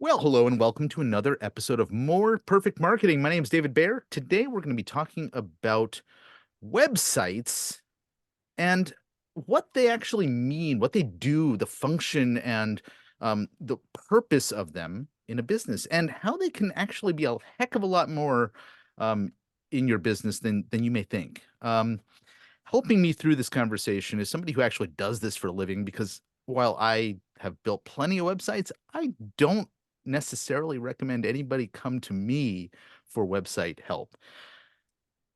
Well, hello and welcome to another episode of More Perfect Marketing. My name is David Baer. Today we're going to be talking about websites and what they actually mean, what they do, the function and the purpose of them in a business, and how they can actually be a heck of a lot more um, in your business than you may think. Helping me through this conversation is somebody who actually does this for a living because while I have built plenty of websites, I don't necessarily recommend anybody come to me for website help.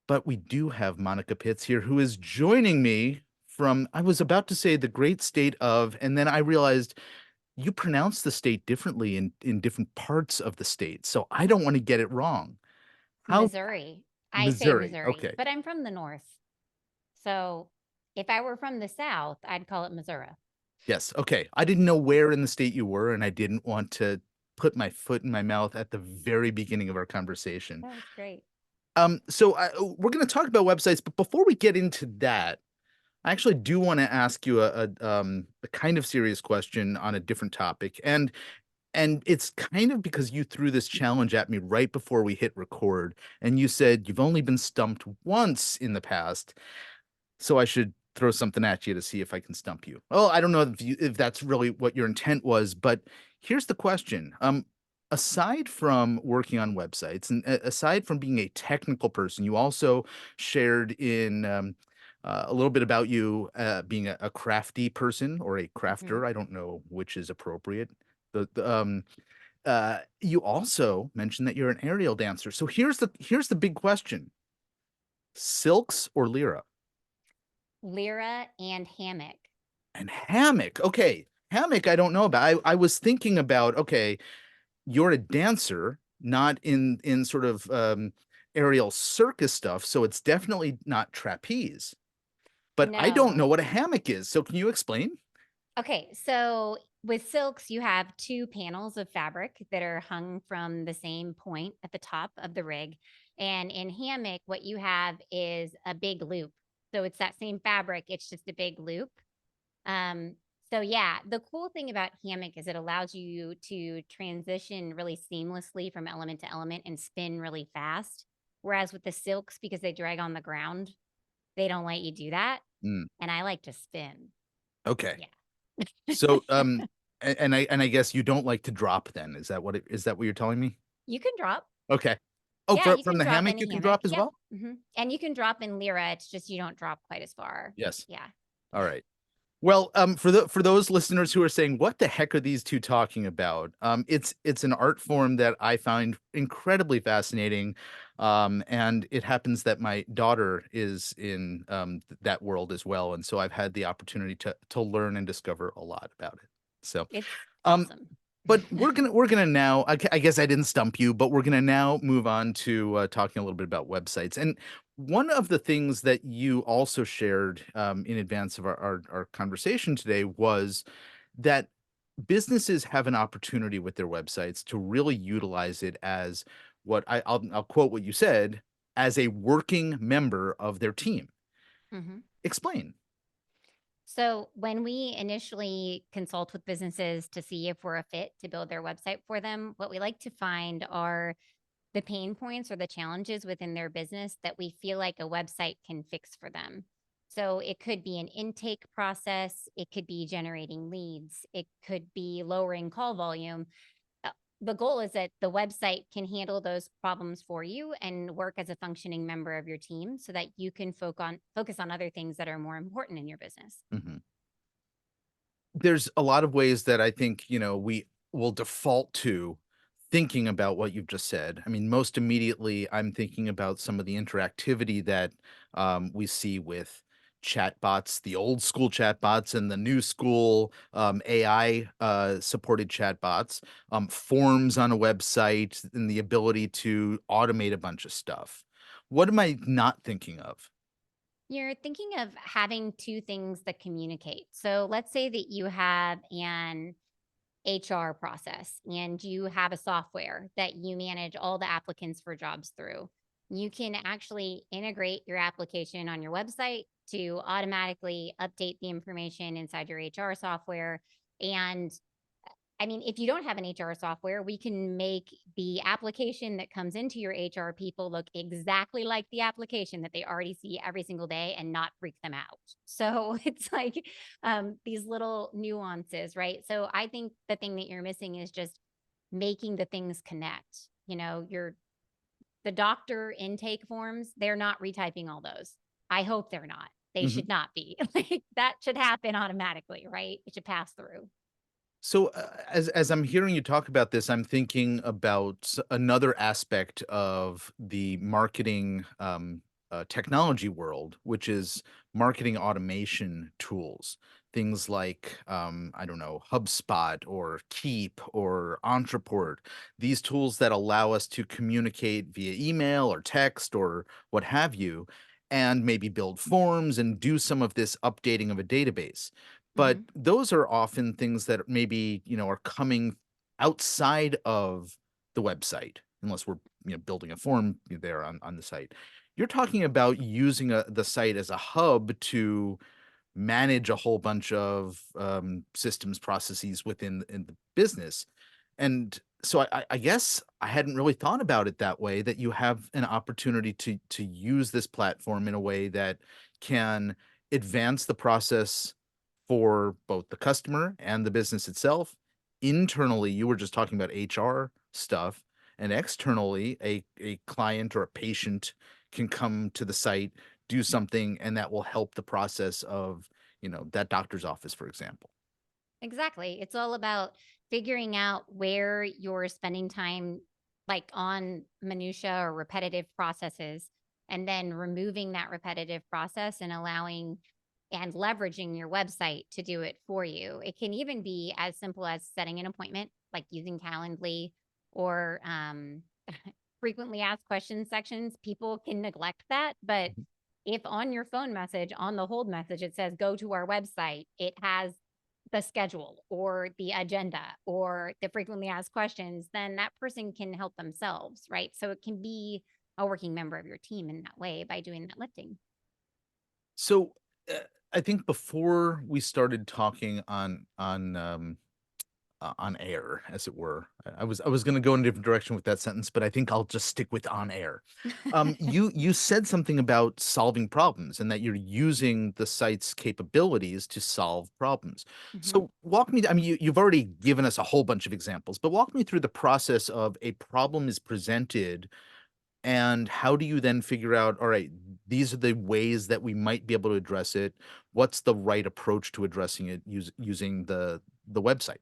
But we do have Monica Pitts here who is joining me from, I was about to say the great state of, and then I realized you pronounce the state differently in different parts of the state. So I don't want to get it wrong. How Missouri. I say Missouri. Missouri, Okay. but I'm from the North. So if I were from the South, I'd call it Missouri. Yes, okay. I didn't know where in the state you were, and I didn't want to put my foot in my mouth at the very beginning of our conversation. That was great. We're gonna talk about websites, but before we get into that, I actually do wanna ask you a kind of serious question on a different topic, and it's kind of because you threw this challenge at me right before we hit record, and you said you've only been stumped once in the past, so I should throw something at you to see if I can stump you. Well, I don't know if that's really what your intent was, but here's the question. Aside from working on websites and aside from being a technical person, you also shared in a little bit about you being a crafty person or a Hmm. crafter. I don't know which is appropriate. You also mentioned that you're an aerial dancer. So here's the big question: silks or lyra? Lyra and hammock. And hammock, okay. Hammock, I don't know about. I was thinking about, okay, you're a dancer, not in sort of, aerial circus stuff, so it's definitely not trapeze, but I don't know No. what a hammock is, so can you explain? Okay. So with silks, you have two panels of fabric that are hung from the same point at the top of the rig. And in hammock, what you have is a big loop. So it's that same fabric, it's just a big loop. Um, so yeah, the cool thing about hammock is it allows you to transition really seamlessly from element to element and spin really fast. Whereas with the silks, because they drag on the ground, they don't let you do that. Mm, And I like to spin. okay. Yeah. So, and I guess you don't like to drop then, is that what you're telling me? You can drop. Okay. Oh, Yeah, you from can the drop hammock in a you can hammock. drop as Yep. well? And you can drop in Lyra. It's just you don't drop quite as far. Yes. Yeah. Alright. Well, for those listeners who are saying, "What the heck are these 2 talking about?" It's an art form that I find incredibly fascinating, and it happens that my daughter is in, that world as well, and so I've had the opportunity to learn and discover a lot about it. So, It's um, awesome. but we're gonna now I guess I didn't stump you, but we're gonna now move on to, talking a little bit about websites, and one of the things that you also shared, in advance of our conversation today was that businesses have an opportunity with their websites to really utilize it as what I'll quote what you said, "as a working member of their team." Mhm. Explain. So, when we initially consult with businesses to see if we're a fit to build their website for them, what we like to find are the pain points or the challenges within their business that we feel like a website can fix for them. So, it could be an intake process, it could be generating leads, it could be lowering call volume. Uh, The goal is that the website can handle those problems for you and work as a functioning member of your team so that you can focus on other things that are more important in your business. Mhm. There's a lot of ways that I think, we will default to thinking about what you've just said. I mean, most immediately, I'm thinking about some of the interactivity that we see with chatbots, the old school chatbots and the new school AI supported chatbots, forms on a website, and the ability to automate a bunch of stuff. What am I not thinking of? You're thinking of having two things that communicate. So let's say that you have an HR process and you have a software that you manage all the applicants for jobs through. You can actually integrate your application on your website to automatically update the information inside your HR software and I mean, if you don't have an HR software, we can make the application that comes into your HR people look exactly like the application that they already see every single day and not freak them out. So it's like these little nuances, right? So I think the thing that you're missing is just making the things connect. You know, the doctor intake forms, they're not retyping all those. I hope they're not. They Mhm. should not be. Like that should happen automatically, right? It should pass through. So, as I'm hearing you talk about this, I'm thinking about another aspect of the marketing technology world, which is marketing automation tools. Things like I don't know, HubSpot or Keep or Entreport. These tools that allow us to communicate via email or text or what have you, and maybe build forms and do some of this updating of a database. But Mhm. those are often things that maybe, are coming outside of the website, unless we're, building a form there on the site. You're talking about using the site as a hub to manage a whole bunch of systems processes within in the business. And so I guess I hadn't really thought about it that way, that you have an opportunity to use this platform in a way that can advance the process for both the customer and the business itself. Internally, you were just talking about HR stuff, and externally, a client or a patient can come to the site, do something, and that will help the process of, that doctor's office, for example. Exactly. It's all about figuring out where you're spending time, like on minutia or repetitive processes, and then removing that repetitive process and allowing and leveraging your website to do it for you. It can even be as simple as setting an appointment, like using Calendly or frequently asked questions sections. People can neglect that, but Mhm. if on your phone message, on the hold message, it says go to our website, it has the schedule or the agenda or the frequently asked questions, then that person can help themselves, right? So it can be a working member of your team in that way by doing that lifting. So, uh, I think before we started talking on air, as it were. I was gonna go in a different direction with that sentence, but I think I'll just stick with on air. You said something about solving problems and that you're using the site's capabilities to solve problems. Mhm. So walk me I mean, you've already given us a whole bunch of examples, but walk me through the process of a problem is presented, and how do you then figure out, all right, these are the ways that we might be able to address it? What's the right approach to addressing it using the website?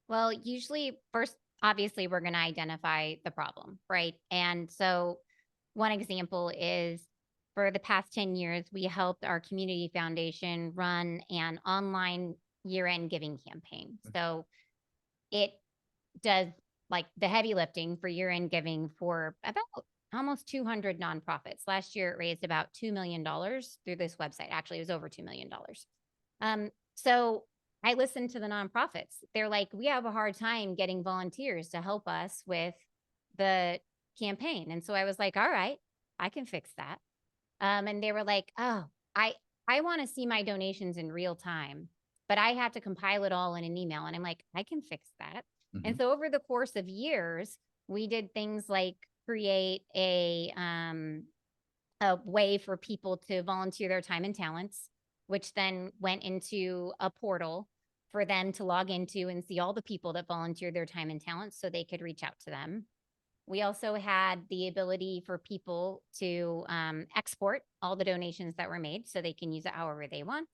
Well, usually, first, obviously, we're going to identify the problem, right? And so, one example is for the past 10 years, we helped our community foundation run an online year end giving campaign. So, it does like the heavy lifting for year end giving for about almost 200 nonprofits. Last year, it raised about $2 million dollars through this website. Actually, it was over $2 million. Dollars. So I listened to the nonprofits. They're like, we have a hard time getting volunteers to help us with the campaign. And so I was like, all right, I can fix that. And they were like, oh, I I want to see my donations in real time, but I have to compile it all in an email. And I'm like, I can fix that. And Mhm. so over the course of years, we did things like create a way for people to volunteer their time and talents, which then went into a portal for them to log into and see all the people that volunteered their time and talents so they could reach out to them. We also had the ability for people to export all the donations that were made so they can use it however they want.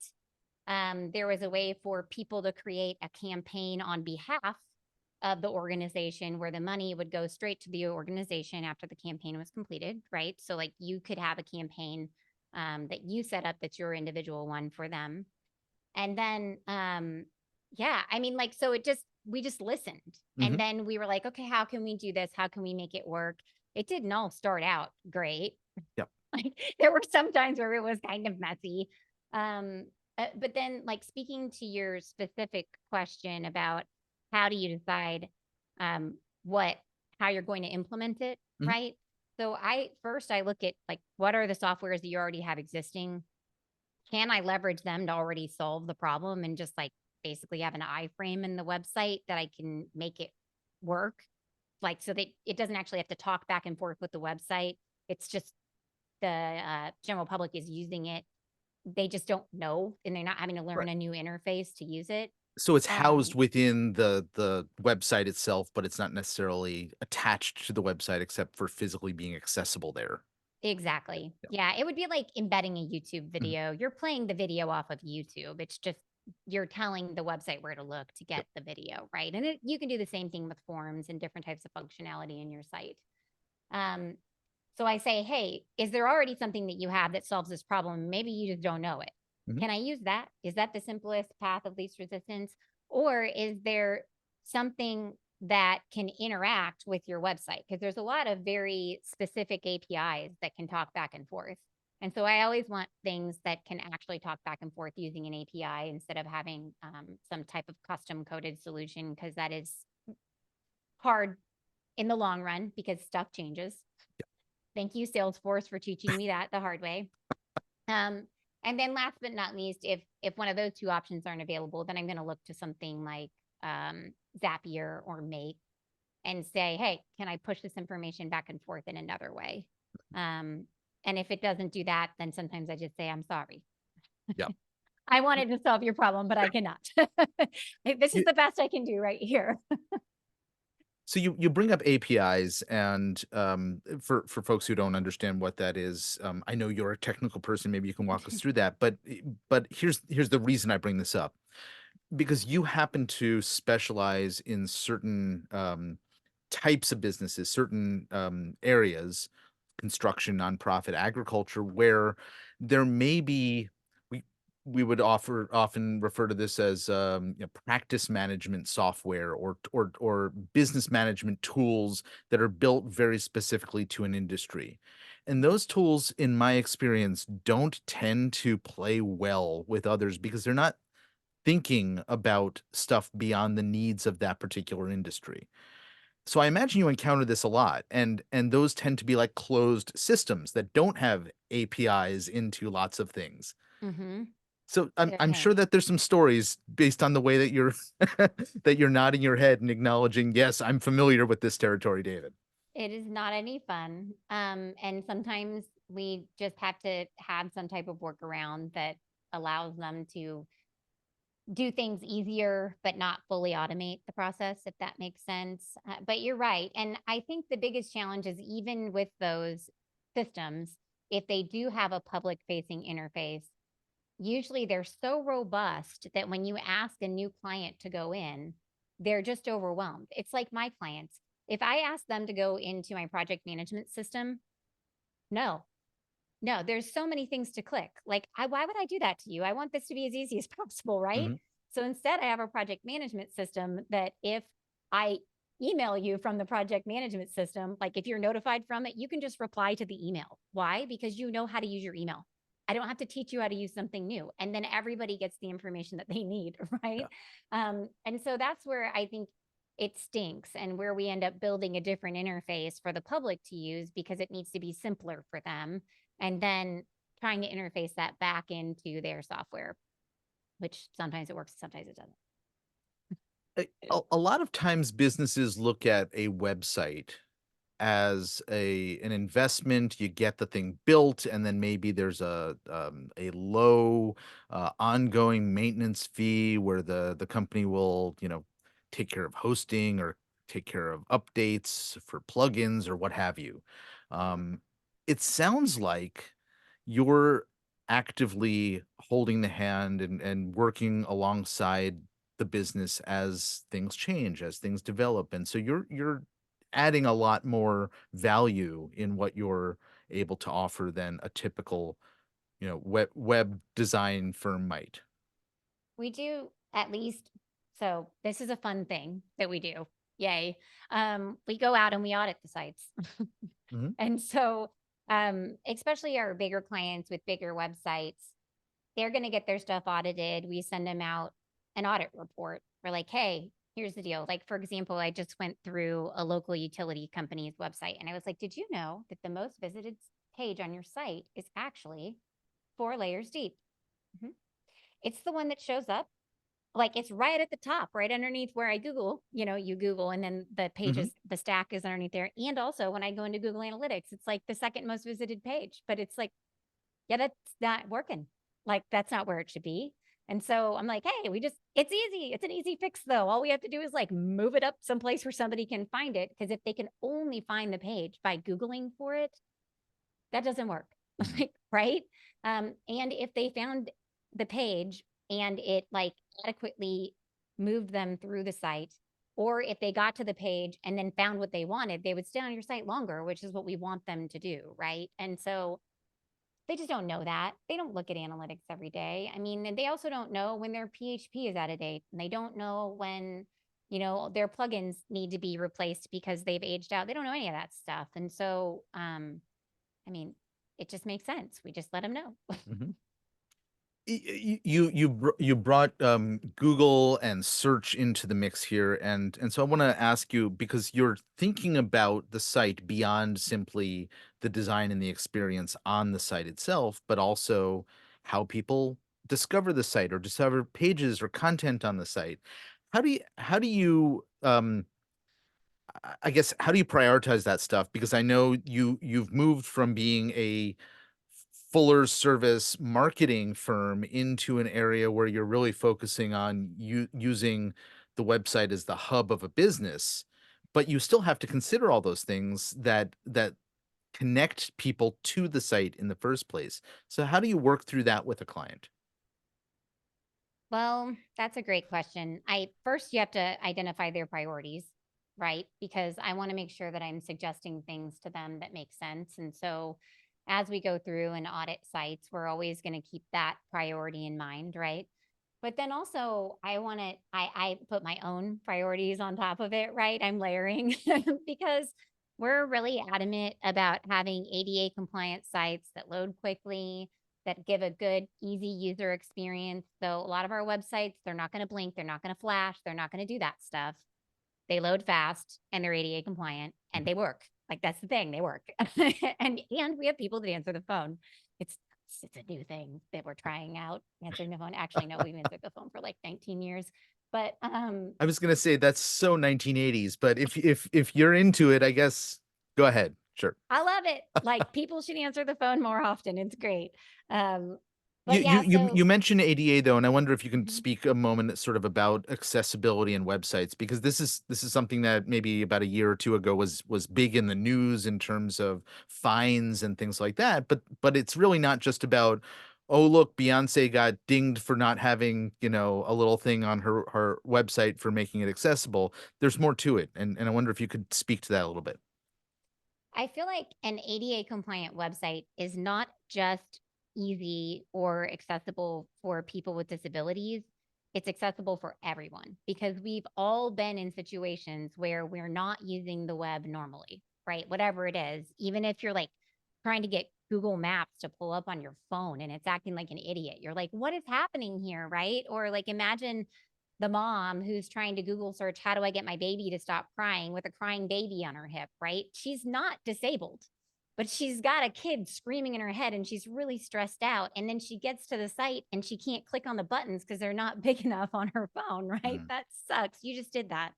There was a way for people to create a campaign on behalf of the organization where the money would go straight to the organization after the campaign was completed, right? So, like, you could have a campaign that you set up that's your individual one for them. And then, yeah, I mean, like, so we just listened. And Mhm. then we were like, okay, how can we do this? How can we make it work? It didn't all start out great. Yep. Like, there were some times where it was kind of messy. Um, but then, like, speaking to your specific question about how do you decide um, what, how you're going to implement it, Mhm. right? So I look at like what are the softwares that you already have existing, can I leverage them to already solve the problem and just like basically have an iframe in the website that I can make it work, like so that it doesn't actually have to talk back and forth with the website. It's just the general public is using it. They just don't know, and they're not having to learn Right. a new interface to use it. So it's housed Um, within the website itself, but it's not necessarily attached to the website except for physically being accessible there. exactly. Yeah. Yeah, it would be like embedding a YouTube Mhm. video. You're playing the video off of YouTube. It's just you're telling the website where to look to Yep. get the video, right? And you can do the same thing with forms and different types of functionality in your site. Um, so I say, hey, is there already something that you have that solves this problem? Maybe you just don't know it. Mhm. Can I use that? Is that the simplest path of least resistance? Or is there something that can interact with your website? Because there's a lot of very specific APIs that can talk back and forth. And so I always want things that can actually talk back and forth using an API instead of having some type of custom coded solution, because that is hard in the long run because stuff changes. Thank you, Salesforce, for teaching me that the hard way. Um, and then last but not least, if one of those two options aren't available, then I'm going to look to something like Zapier or Make and say, hey, can I push this information back and forth in another way? Um, and if it doesn't do that, then sometimes I just say, I'm sorry. Yeah. I wanted to solve your problem, but I cannot. This is You the best I can do right here. so you bring up APIs and, for folks who don't understand what that is, I know you're a technical person, maybe you can walk us through that, but here's the reason I bring this up. Because you happen to specialize in certain, types of businesses, certain, areas, construction, nonprofit, agriculture, where there may be we we would often refer to this as, practice management software or business management tools that are built very specifically to an industry. And those tools, in my experience, don't tend to play well with others because they're not thinking about stuff beyond the needs of that particular industry. So I imagine you encounter this a lot, and those tend to be like closed systems that don't have APIs into lots of things. Mm-hmm. So I'm sure Okay. that there's some stories based on the way that you're that you're nodding your head and acknowledging, yes, I'm familiar with this territory, David. It is not any fun. And sometimes we just have to have some type of workaround that allows them to do things easier, but not fully automate the process, if that makes sense. But you're right. And I think the biggest challenge is even with those systems, if they do have a public facing interface, usually they're so robust that when you ask a new client to go in, they're just overwhelmed. It's like my clients. If I ask them to go into my project management system, no, no, there's so many things to click. Like, why would I do that to you? I want this to be as easy as possible, right? Mhm. So instead, I have a project management system that if I email you from the project management system, like if you're notified from it, you can just reply to the email. Why? Because you know how to use your email. I don't have to teach you how to use something new. And then everybody gets the information that they need, right? Yeah. And so that's where I think it stinks and where we end up building a different interface for the public to use because it needs to be simpler for them and then trying to interface that back into their software, which sometimes it works, sometimes it doesn't. A lot of times businesses look at a website as an investment. You get the thing built, and then maybe there's a low, ongoing maintenance fee where the company will, take care of hosting or take care of updates for plugins or what have you. Um, it sounds like you're actively holding the hand and working alongside the business as things change, as things develop, and so you're adding a lot more value in what you're able to offer than a typical, web design firm might. We do at least, so this is a fun thing that we do. Yay. We go out and we audit the sites. Mhm. And so, especially our bigger clients with bigger websites, they're going to get their stuff audited. We send them out an audit report. We're like, hey, here's the deal. Like, for example, I just went through a local utility company's website and I was like, did you know that the most visited page on your site is actually 4 layers deep? Mhm. It's the one that shows up like it's right at the top, right underneath where I Google, you Google and then the Hmm. pages, the stack is underneath there. And also when I go into Google Analytics, it's like the second most visited page, but it's like, yeah, that's not working. Like that's not where it should be. And so I'm like, hey, it's easy. It's an easy fix though. All we have to do is like move it up someplace where somebody can find it. Cause if they can only find the page by Googling for it, that doesn't work. Hmm. Like, right? And if they found the page and it like adequately moved them through the site, or if they got to the page and then found what they wanted, they would stay on your site longer, which is what we want them to do, right? And so they just don't know that. They don't look at analytics every day. I mean, and they also don't know when their PHP is out of date, and they don't know when, their plugins need to be replaced because they've aged out. They don't know any of that stuff. And so, I mean, it just makes sense. We just let them know. Hmm. You brought Google and search into the mix here, and so I want to ask you, because you're thinking about the site beyond simply the design and the experience on the site itself, but also how people discover the site or discover pages or content on the site. I guess, how do you prioritize that stuff? Because I know you've moved from being a fuller service marketing firm into an area where you're really focusing on using the website as the hub of a business, but you still have to consider all those things that connect people to the site in the first place. So how do you work through that with a client? Well, that's a great question. You have to identify their priorities, right? Because I want to make sure that I'm suggesting things to them that make sense. And so as we go through and audit sites, we're always going to keep that priority in mind, right? But then also I put my own priorities on top of it, right? I'm layering because we're really adamant about having ADA compliant sites that load quickly, that give a good, easy user experience. So a lot of our websites, they're not going to blink, they're not going to flash, they're not going to do that stuff. They load fast and they're ADA compliant and Mhm. they work. Like that's the thing, they work. And we have people that answer the phone. It's it's a new thing that we're trying out, answering the phone. Actually, no, we've answered the phone for like 19 years. But I was gonna say that's so 1980s, but if you're into it, I guess go ahead. Sure. I love it. Like people should answer the phone more often. It's great. Um, You but you yeah, you so you mentioned ADA though, and I wonder if you can mhm. speak a moment sort of about accessibility in websites, because this is something that maybe about a year or two ago was big in the news in terms of fines and things like that. But it's really not just about, oh look, Beyonce got dinged for not having, a little thing on her website for making it accessible. There's more to it, and I wonder if you could speak to that a little bit. I feel like an ADA compliant website is not just easy or accessible for people with disabilities. It's accessible for everyone because we've all been in situations where we're not using the web normally, right? Whatever it is, even if you're like trying to get Google Maps to pull up on your phone and it's acting like an idiot, you're like, what is happening here, right? Or like imagine the mom who's trying to Google search, how do I get my baby to stop crying with a crying baby on her hip, right? She's not disabled, but she's got a kid screaming in her head and she's really stressed out. And then she gets to the site and she can't click on the buttons because they're not big enough on her phone, right? Mm. That sucks. You just did that.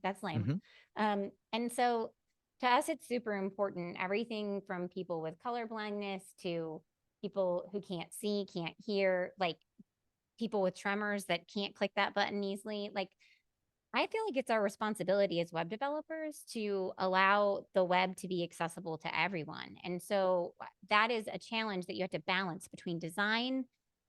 That's lame. Mhm. And so to us, it's super important. Everything from people with color blindness to people who can't see, can't hear, like people with tremors that can't click that button easily. Like, I feel like it's our responsibility as web developers to allow the web to be accessible to everyone. And so that is a challenge that you have to balance between design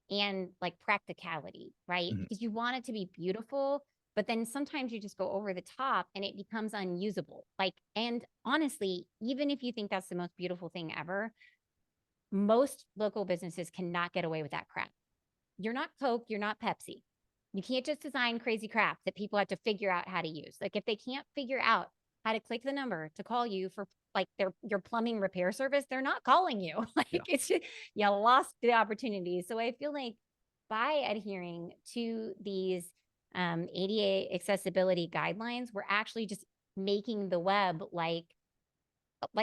and like practicality, right? Mhm. Because you want it to be beautiful, but then sometimes you just go over the top and it becomes unusable. Like, and honestly, even if you think that's the most beautiful thing ever, most local businesses cannot get away with that crap. You're not Coke, you're not Pepsi. You can't just design crazy crap that people have to figure out how to use. Like if they can't figure out how to click the number to call you for like your plumbing repair service, they're not calling you. Yeah. Like it's just, you lost the opportunity. So I feel like by adhering to these ADA accessibility guidelines, we're actually just making the web like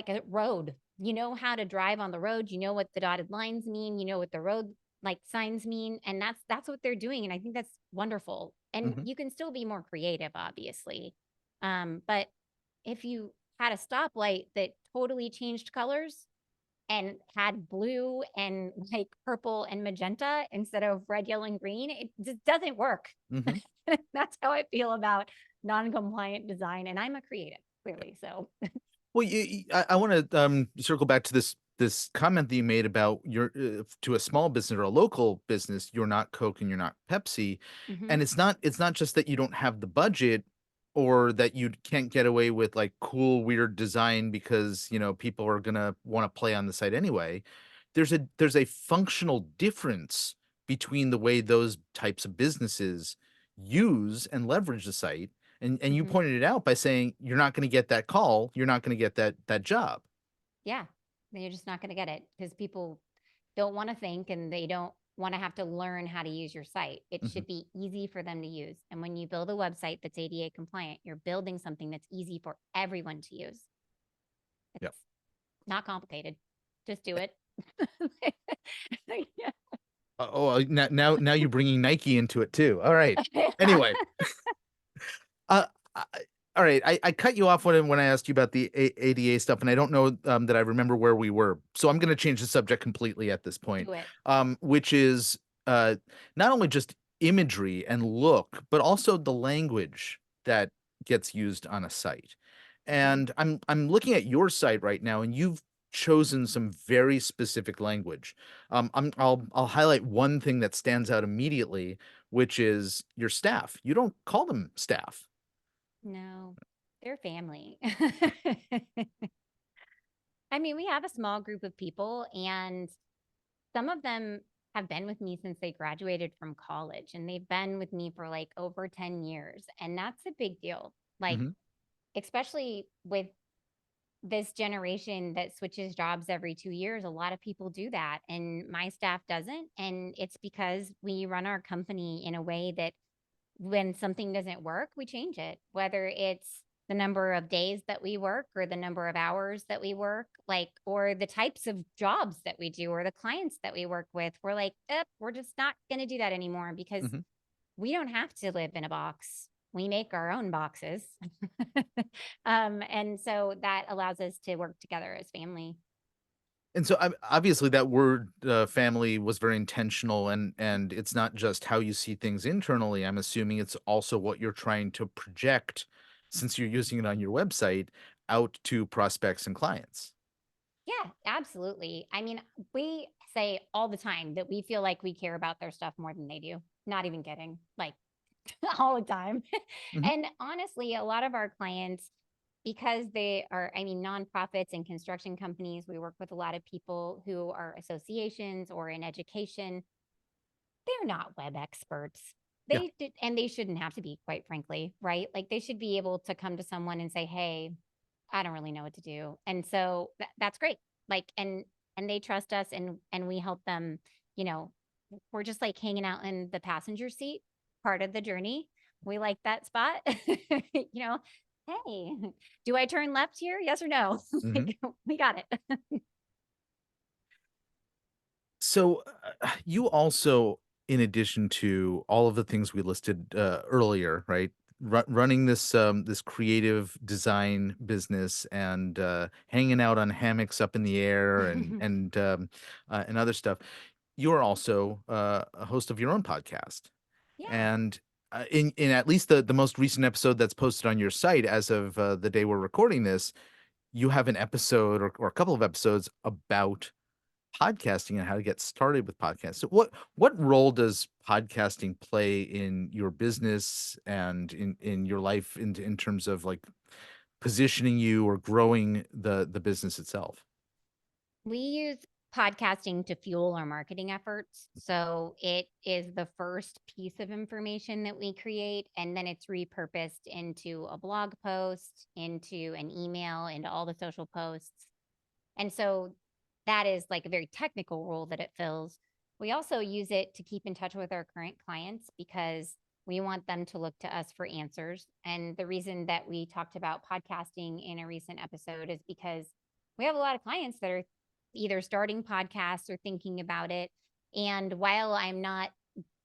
a road. You know how to drive on the road. You know what the dotted lines mean. You know what the road like signs mean, and that's what they're doing, and I think that's wonderful. And Mhm. you can still be more creative, obviously. But if you had a stoplight that totally changed colors and had blue and like purple and magenta instead of red, yellow, and green, it just doesn't work. Mhm. That's how I feel about non-compliant design, and I'm a creative, clearly. So Well, I want to circle back to this comment that you made about your to a small business or a local business, you're not Coke and you're not Pepsi, mhm, and it's not just that you don't have the budget or that you can't get away with like cool weird design because people are gonna want to play on the site anyway. There's a functional difference between the way those types of businesses use and leverage the site, and you mhm. pointed it out by saying you're not going to get that call, you're not going to get that job. Yeah, then you're just not going to get it because people don't want to think and they don't want to have to learn how to use your site. It Mhm. should be easy for them to use. And when you build a website that's ADA compliant, you're building something that's easy for everyone to use. Yep. It's not complicated. Just do it. Now you're bringing Nike into it too. All right. Anyway, Uh, I, all right. I cut you off when I asked you about the ADA stuff, and I don't know that I remember where we were. So I'm going to change the subject completely at this point, Do it. which is not only just imagery and look, but also the language that gets used on a site. Mhm. And I'm looking at your site right now, and you've chosen some very specific language. I'll highlight one thing that stands out immediately, which is your staff. You don't call them staff. No, they're family. I mean, we have a small group of people, and some of them have been with me since they graduated from college, and they've been with me for like over 10 years. And that's a big deal. Like, Mhm. especially with this generation that switches jobs every 2 years, a lot of people do that. And my staff doesn't. And it's because we run our company in a way that when something doesn't work, we change it, whether it's the number of days that we work or the number of hours that we work, like, or the types of jobs that we do or the clients that we work with. We're like, we're just not going to do that anymore because Mhm. we don't have to live in a box. We make our own boxes. And so that allows us to work together as family. And so obviously that word family was very intentional, and it's not just how you see things internally. I'm assuming it's also what you're trying to project since you're using it on your website out to prospects and clients. Yeah, absolutely. I mean, we say all the time that we feel like we care about their stuff more than they do. Not even kidding. Like all the time. Mhm. And honestly, a lot of our clients, because they are, I mean, nonprofits and construction companies, we work with a lot of people who are associations or in education. They're not web experts. Yeah. They did, and they shouldn't have to be, quite frankly, right? Like they should be able to come to someone and say, "Hey, I don't really know what to do." And so that's great. Like, and they trust us, and we help them. You know, we're just like hanging out in the passenger seat, part of the journey. We like that spot. you know, hey, do I turn left here? Yes or no? Mhm. Like, we got it. So you also, in addition to all of the things we listed earlier, right? Running this creative design business and hanging out on hammocks up in the air and other stuff. You are also a host of your own podcast, Yeah. and in at least the most recent episode that's posted on your site as of the day we're recording this, you have an episode or a couple of episodes about podcasting and how to get started with podcasts. So what role does podcasting play in your business and in your life in terms of like positioning you or growing the business itself? We use podcasting to fuel our marketing efforts. So it is the first piece of information that we create, and then it's repurposed into a blog post, into an email, into all the social posts. And so that is like a very technical role that it fills. We also use it to keep in touch with our current clients because we want them to look to us for answers. And the reason that we talked about podcasting in a recent episode is because we have a lot of clients that are either starting podcasts or thinking about it. And while I'm not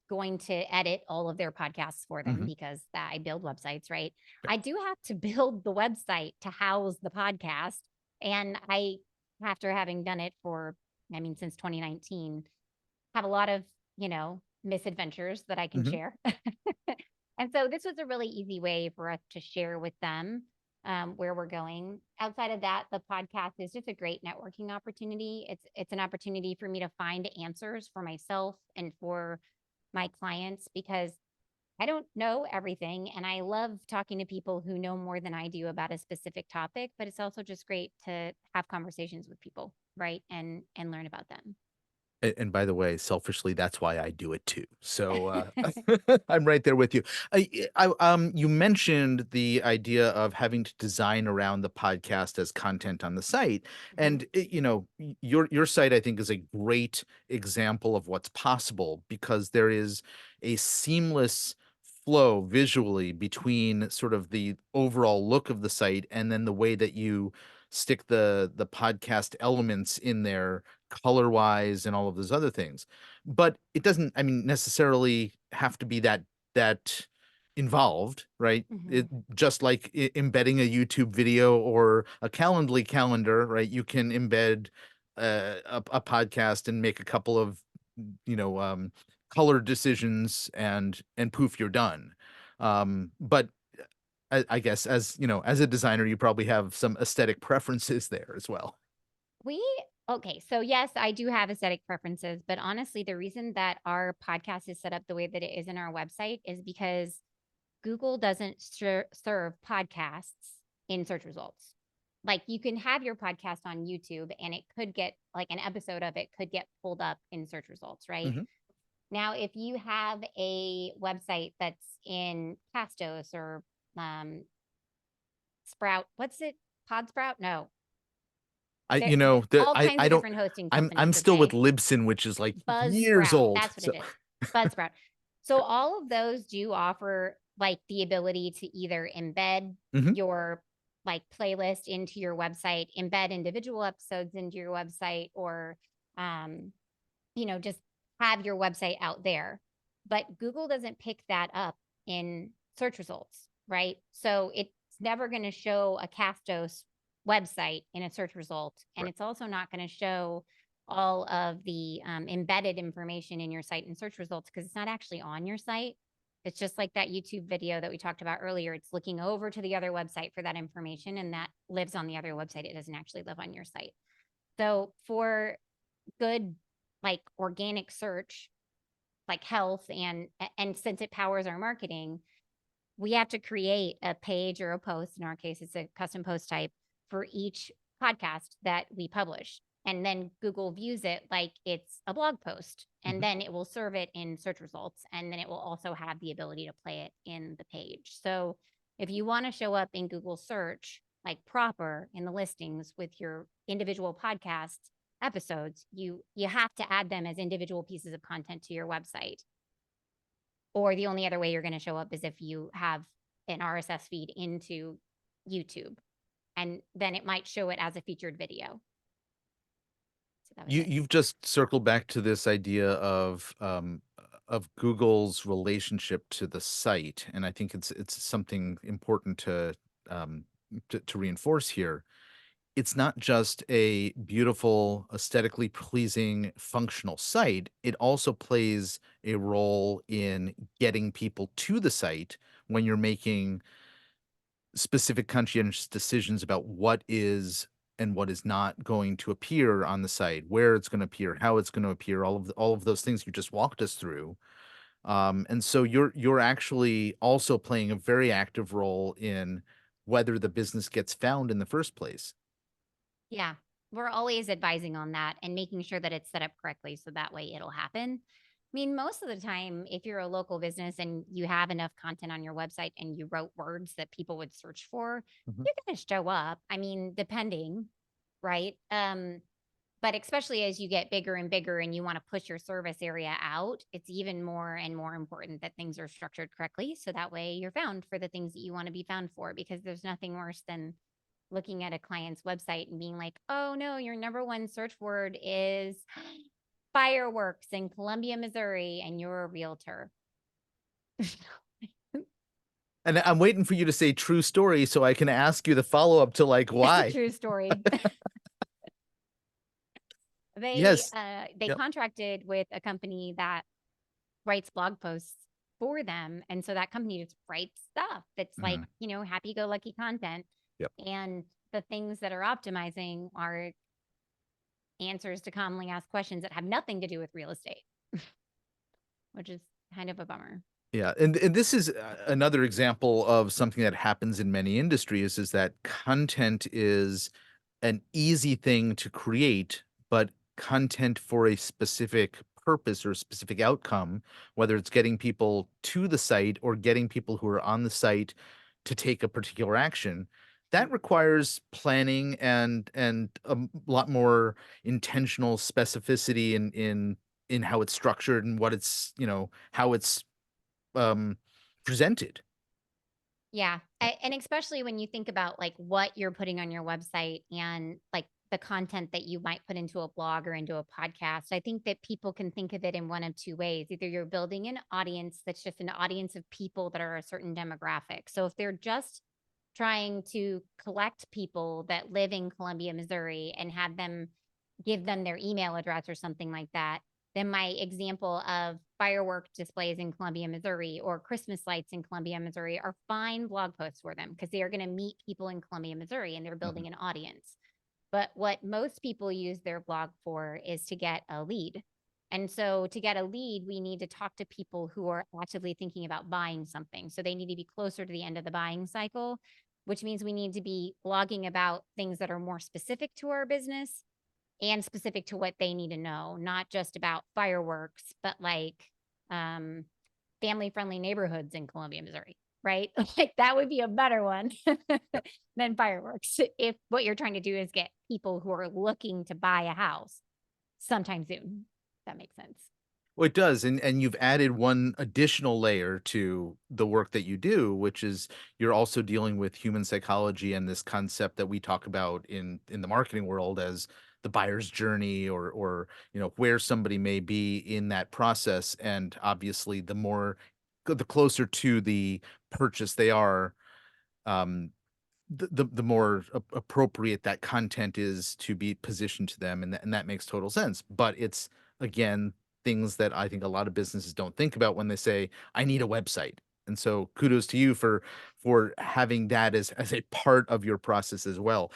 going to edit all of their podcasts for them Mhm. because I build websites, right? I do have to build the website to house the podcast. And I, after having done it for, I mean, since 2019, have a lot of, misadventures that I can Mhm. share. And so this was a really easy way for us to share with them where we're going. Outside of that, the podcast is just a great networking opportunity. It's an opportunity for me to find answers for myself and for my clients because I don't know everything and I love talking to people who know more than I do about a specific topic, but it's also just great to have conversations with people, right? And learn about them. And by the way, selfishly, that's why I do it too. So, I'm right there with you. You mentioned the idea of having to design around the podcast as content on the site, Mhm. and your site, I think, is a great example of what's possible because there is a seamless flow visually between sort of the overall look of the site and then the way that you stick the podcast elements in there color wise and all of those other things. But it doesn't, I mean, necessarily have to be that involved, right? It Mhm. just like embedding a YouTube video or a Calendly calendar, right? You can embed a podcast and make a couple of you know um color decisions and poof, you're done. But I guess as as a designer, you probably have some aesthetic preferences there as well. We okay, so yes, I do have aesthetic preferences, but honestly, the reason that our podcast is set up the way that it is in our website is because Google doesn't serve podcasts in search results. Like you can have your podcast on YouTube and it could get like an episode of it could get pulled up in search results, right? Mhm. Now, if you have a website that's in Castos or um, Sprout, what's it? Podsprout? No, I there you know, the all kinds I of don't different hosting I'm companies, still with okay? Libsyn, which is, like, years Buzzsprout, old, that's what so it is. Buzzsprout. So all of those do offer like the ability to either embed Mhm. your like playlist into your website, embed individual episodes into your website, or um, just have your website out there. But Google doesn't pick that up in search results, right? So it's never going to show a Castos website in a search result. And Right. it's also not going to show all of the embedded information in your site in search results because it's not actually on your site. It's just like that YouTube video that we talked about earlier. It's looking over to the other website for that information, and that lives on the other website. It doesn't actually live on your site. So for good like organic search, like health and since it powers our marketing, we have to create a page or a post. In our case, it's a custom post type for each podcast that we publish. And then Google views it like it's a blog post. And Mhm. then it will serve it in search results. And then it will also have the ability to play it in the page. So if you want to show up in Google search, like proper in the listings with your individual podcast episodes, you have to add them as individual pieces of content to your website. Or the only other way you're going to show up is if you have an RSS feed into YouTube, and then it might show it as a featured video. So that was it. You've just circled back to this idea of Google's relationship to the site, and I think it's something important um, to reinforce here. It's not just a beautiful, aesthetically pleasing, functional site. It also plays a role in getting people to the site when you're making specific conscientious decisions about what is and what is not going to appear on the site, where it's going to appear, how it's going to appear, all of those things you just walked us through. And so you're actually also playing a very active role in whether the business gets found in the first place. Yeah. We're always advising on that and making sure that it's set up correctly so that way it'll happen. I mean, most of the time, if you're a local business and you have enough content on your website and you wrote words that people would search for, Mhm. you're going to show up. I mean, depending, right? But especially as you get bigger and bigger and you want to push your service area out, it's even more and more important that things are structured correctly. So that way you're found for the things that you want to be found for, because there's nothing worse than looking at a client's website and being like, oh no, your number one search word is fireworks in Columbia, Missouri, and you're a realtor. And I'm waiting for you to say true story so I can ask you the follow-up to like It's a why. true story. Yes. They Yep. contracted with a company that writes blog posts for them. And so that company just writes stuff that's like, Mhm. happy go lucky content. Yep. And the things that are optimizing are answers to commonly asked questions that have nothing to do with real estate, which is kind of a bummer. Yeah, and this is another example of something that happens in many industries is that content is an easy thing to create, but content for a specific purpose or specific outcome, whether it's getting people to the site or getting people who are on the site to take a particular action, that requires planning and lot more intentional specificity in how it's structured and what it's, how it's um, presented. Yeah. And especially when you think about like what you're putting on your website and like the content that you might put into a blog or into a podcast, I think that people can think of it in one of two ways. Either you're building an audience that's just an audience of people that are a certain demographic. So if they're just trying to collect people that live in Columbia, Missouri and have them give them their email address or something like that, then my example of firework displays in Columbia, Missouri, or Christmas lights in Columbia, Missouri are fine blog posts for them because they are going to meet people in Columbia, Missouri, and they're Mhm. building an audience. But what most people use their blog for is to get a lead. And so to get a lead, we need to talk to people who are actively thinking about buying something. So they need to be closer to the end of the buying cycle, which means we need to be blogging about things that are more specific to our business and specific to what they need to know, not just about fireworks, but like um, family friendly neighborhoods in Columbia, Missouri, right? Like that would be a better one than fireworks. If what you're trying to do is get people who are looking to buy a house sometime soon. That makes sense. Well, it does, and you've added one additional layer to the work that you do, which is you're also dealing with human psychology and this concept that we talk about in the marketing world as the buyer's journey or where somebody may be in that process. And obviously, the closer to the purchase they are, um, the more appropriate that content is to be positioned to them, and that makes total sense. But it's again things that I think a lot of businesses don't think about when they say I need a website. And so kudos to you for having that as a part of your process as well.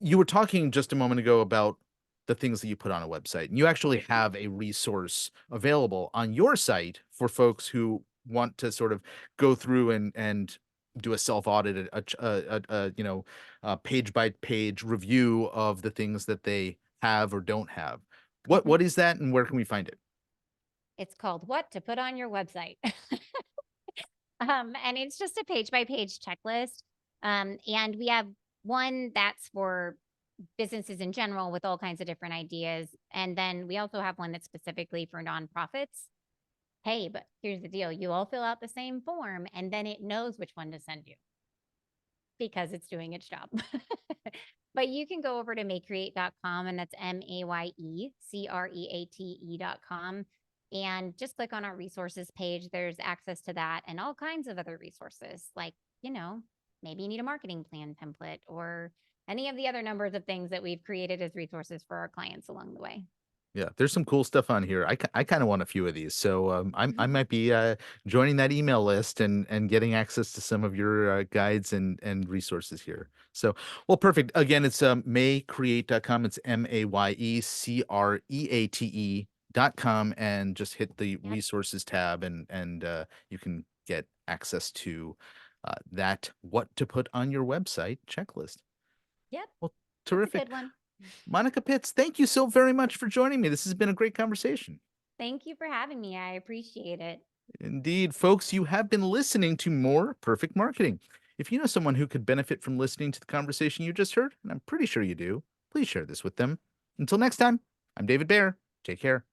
You were talking just a moment ago about the things that you put on a website, and you actually have a resource available on your site for folks who want to sort of go through and do a self audit, a page by page review of the things that they have or don't have. Mhm. What is that, and where can we find it? It's called What to Put on Your Website. And it's just a page by page checklist. And we have one that's for businesses in general with all kinds of different ideas. And then we also have one that's specifically for nonprofits. Hey, but here's the deal. You all fill out the same form and then it knows which one to send you because it's doing its job. But you can go over to mayecreate.com and that's MAYECREATE.com and just click on our resources page. There's access to that and all kinds of other resources like, you know, maybe you need a marketing plan template or any of the other numbers of things that we've created as resources for our clients along the way. Yeah, there's some cool stuff on here. I kind of want a few of these, so I might be joining that email list and getting access to some of your guides and resources here. So, well, perfect. Again, it's mayecreate.com. It's MAYECREATE.com, and just hit the Yep. resources tab, and you can get access to that what to put on your website checklist. Yep. Well, It's a terrific. good one. Monica Pitts, thank you so very much for joining me. This has been a great conversation. Thank you for having me. I appreciate it. Indeed, folks, you have been listening to More Perfect Marketing. If you know someone who could benefit from listening to the conversation you just heard, and I'm pretty sure you do, please share this with them. Until next time, I'm David Baer. Take care.